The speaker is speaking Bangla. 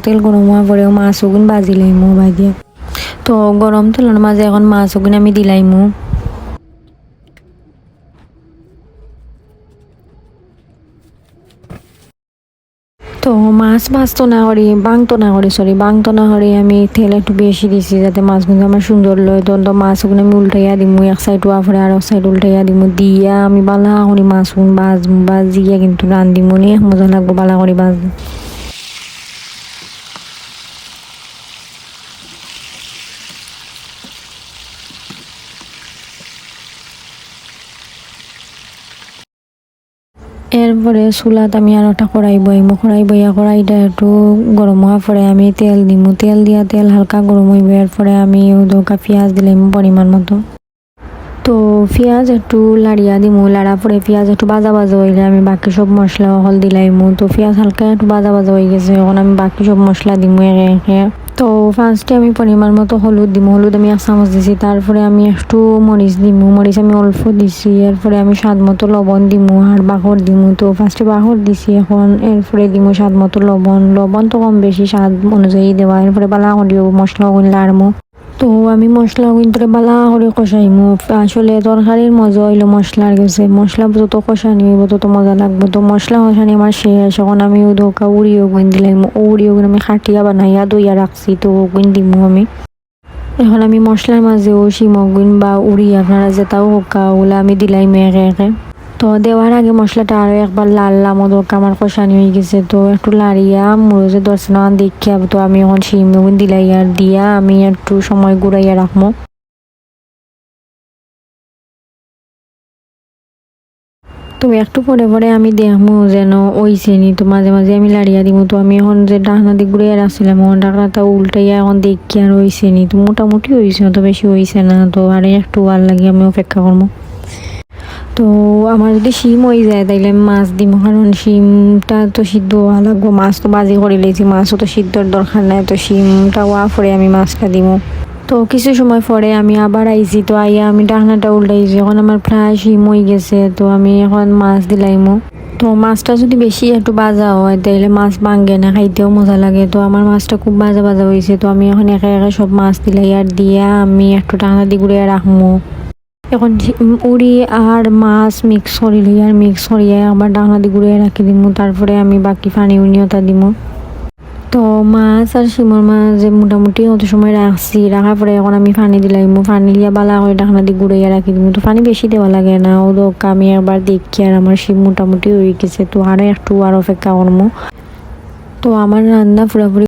তেল গরম হওয়ার পরেও মাছ ওগুন বাজি লাইমু ভাজিয়া। তো গরম তেলের মাঝে এখন মাছ ওগুন আমি দিলাইমু। তো মাছ ভাজতো না করি বাংতো না করি আমি তেল একটু বেশি দিছি যাতে মাছগুলো আমার সুন্দর লয়। তো মাছগুলো আমি উল্টাইয়া দিমু, এক সাইড হওয়ার পরে আর এক সাইড উল্টাইয়া দিমু, দিয়া আমি বালা করি মাছগুন বাজিয়া কিন্তু রান্ধিমু, অনেক মজা লাগবো বালা করি বাজলে। এরপরে চুলাত আমি আর একটা কড়াই বইমু, কড়াইটা একটু গরম হওয়ার পরে আমি তেল দিমু, তেল হালকা গরম হইবে। এরপরে আমি দোকা পেঁয়াজ দিলাম পরিমাণ মতো। তো পেঁয়াজ একটু লাড়িয়া দিমু, লাড়া পরে পেঁয়াজ একটু ভাজা হইলে আমি বাকি সব মশলা হল দিলাইমু। তো পেঁয়াজ হালকা একটু ভাজা হয়ে গেছে, এখন আমি বাকি সব মশলা দিমু একে একে। তো ফার্স্টে আমি পরিমাণ মতো হলুদ দিমু, হলুদ আমি 1 চামচ দিছি। তারপরে আমি একটু মরিচ দিমু, মরিচ আমি অল্প দিছি। এরপরে আমি স্বাদ মতো লবণ দিমু আর বাখর দিমু। তো ফার্স্টে বাখর দিছি, এখন এরপরে দিমু স্বাদ মতো লবণ তো কম বেশি স্বাদ অনুযায়ী দেওয়া। এরপরে বালা করিও মশলা ওগুলো লাড়মু। তো আমি মশলা কিন্তু বালা করে কষাইমু। আসলে তরকারির মজা হইলো মশলার গেছে, মশলা যত কষানি হইব তত মজা লাগবে। তো মশলা কষানি আমার শেষ, এখন আমি দোকা উড়িও গুণ দিলাম, উড়িও গুণ আমি খাটিয়া বানাইয়া দইয়া রাখছি, তো গুণ দিমু আমি। এখন আমি মশলার মাঝেও শিমগুন বা উড়ি আপনারা যেটাও হোকা ওগুলো আমি দিলাইম একে একে। তো দেওয়ার আগে মশলাটা আরো একবার লাড়লাম, ওদরকা আমার কষানি হয়ে গেছে। তো একটু লাড়িয়া মুরোজে দর্শনা দেখিয়া তো আমি এখন শিমগুন দিলাই আর দিয়া আমি একটু সময় গুড়াইয়া রাখবো। তো একটু পরে পরে আমি দেখবো যেন ওই শ্রেণী, তো মাঝে মাঝে আমি লাড়িয়া দিব। তো আমি এখন যে ডাকনা দিক ঘুরে রাখছিলাম, এখন ডাকনাটা উল্টাইয়া এখন দেখি আর ওই শ্রেণী তো মোটামুটি হয়েছে, অত বেশি হয়েছে না। তো আর একটু আর লাগে আমি অপেক্ষা করবো। তো আমার যদি শিম হয়ে যায় তাইলে আমি মাছ দিব, কারণ শিমটা তো সিদ্ধ হওয়া লাগবো। মাছ তো বাজি করে লেছি, মাছও তো সিদ্ধর দরকার নাই। তো শিমটা হওয়া পরে আমি মাছটা দিব। তো কিছু সময় পরে আমি আবার আইছি, তো আইয়া আমি ডাকনাটা উল্টাইছি, এখন আমার প্রায় শিম হয়ে গেছে। তো আমি এখন মাছ দিলাইমু। তো মাছটা যদি বেশি একটু ভাজা হয় তাইলে মাছ ভাঙে না, খাইতেও মজা লাগে। তো আমার মাছটা খুব ভাজা হয়েছে, তো আমি এখন একা একা সব মাছ দিলাই আর দিয়া আমি একটু ডাকনা দিয়ে ঘুরে রাখবো। এখন উড়ি আর মাছ মিক্স করিয়া আবার ডাকনা দিয়ে ঘুরে রাখি দিমু। তারপরে আমি বাকি পানি উনিয়তা দিমু। তো মাছ আর শিমর মাঝে মোটামুটি অত সময় রাখছি, রাখার পরে এখন আমি পানি দিলাইমু, পানি দিয়া বালা করে ঢাকনা দিয়ে ঘুরাইয়া রাখি দিমু। তো পানি বেশি দেওয়া লাগে না, ও দোক আমি একবার দেখি আর আমার শিম মোটামুটি হয়ে গেছে। তো আরো একটু আর অপেক্ষা করবো। তো আমার রান্না পুরোপুরি